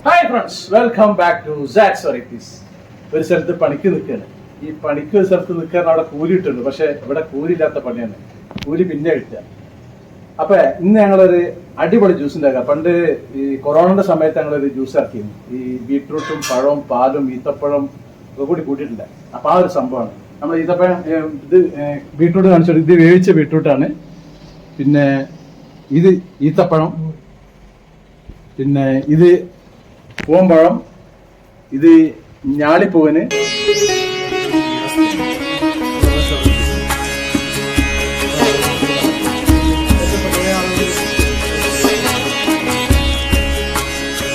Hi friends, welcome back to Sats Varieties. ഒരു സ്ഥലത്ത് പണിക്ക് നിൽക്കുകയാണ്. ഈ പണിക്ക് ഒരു സ്ഥലത്ത് നിൽക്കാൻ അവിടെ കൂലി ഇട്ടുണ്ട്. പക്ഷെ ഇവിടെ കൂലി ഇല്ലാത്ത പണിയാണ്. കൂലി പിന്നെ കിട്ടുക. അപ്പൊ ഇന്ന് ഞങ്ങളൊരു അടിപൊളി ജ്യൂസ് ഉണ്ടാക്കുക. പണ്ട് ഈ കൊറോണയുടെ സമയത്ത് ഞങ്ങളൊരു ജ്യൂസ് ഇറക്കിയിരുന്നു. ഈ ബീട്രൂട്ടും പഴവും പാലും ഈത്തപ്പഴം ഒക്കെ കൂടി കൂട്ടിയിട്ടില്ല. അപ്പൊ ആ ഒരു സംഭവമാണ് നമ്മൾ ഈത്തപ്പഴം. ഇത് ബീട്രൂട്ട് കാണിച്ചോളൂ. ഇത് വേവിച്ച ബീട്രൂട്ടാണ്. പിന്നെ ഇത് ഈത്തപ്പഴം, പിന്നെ ഇത് പൂവമ്പഴം, ഇത് ഞാളിപ്പൂവന്,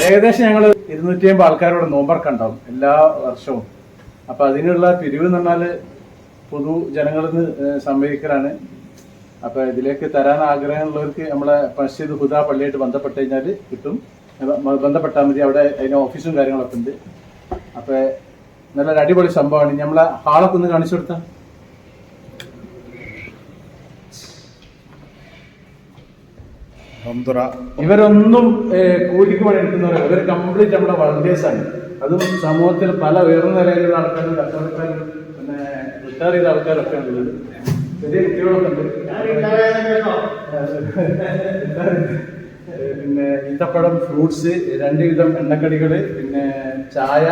ഏകദേശം ഞങ്ങൾ 250 ആൾക്കാരോട് നോമ്പറക്കം ഉണ്ടാവും എല്ലാ വർഷവും. അപ്പൊ അതിനുള്ള പിരിവ് എന്ന് പറഞ്ഞാല് പൊതുജനങ്ങളിൽ നിന്ന് സംഭവിക്കലാണ്. അപ്പൊ ഇതിലേക്ക് തരാൻ ആഗ്രഹമുള്ളവർക്ക് നമ്മളെ മസ്ജിദ് ഹുദ പള്ളിയായിട്ട് ബന്ധപ്പെട്ട് കഴിഞ്ഞാൽ കിട്ടും. ബന്ധപ്പെട്ടാൽ മതി. അവിടെ അതിന് ഓഫീസും കാര്യങ്ങളൊക്കെ ഉണ്ട്. അപ്പൊ നല്ലൊരു അടിപൊളി സംഭവമാണ്. നമ്മളെ ഹാളൊക്കെ ഒന്ന് കാണിച്ചു കൊടുത്ത ഇവരൊന്നും കൂലിക്ക് പണി എടുക്കുന്നവരല്ല. ഇവർ കംപ്ലീറ്റ് നമ്മുടെ വളണ്ടിയേഴ്സ് ആണ്. അതും സമൂഹത്തിൽ പല ഉയർന്ന നിലയിലുള്ള ആൾക്കാരും കച്ചവടക്കാരും പിന്നെ റിട്ടയർ ചെയ്ത ആൾക്കാരൊക്കെ ഉള്ളത്. ചെറിയ കുട്ടികളൊക്കെ ഉണ്ട്. പിന്നെ ഈത്തപ്പഴം, ഫ്രൂട്ട്സ്, 2 വിധം എണ്ണക്കടികള്, പിന്നെ ചായ,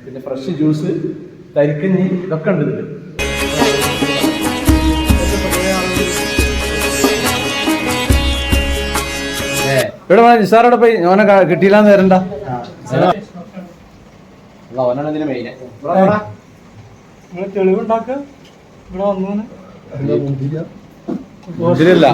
പിന്നെ ഫ്രഷ് ജ്യൂസ്, തരിക്കഞ്ഞി, ഇതൊക്കെ ഉണ്ട് ഇതില്. ഇവിടെ നിസാറോടെ പോയി ഓനെ കിട്ടിയില്ലാന്ന് തരണ്ട. ഓനാണ് ഇതിന് മെയിൻ. തെളിവുണ്ടാക്ക ഇവിടെ വന്നു മുന്തിരിയല്ല.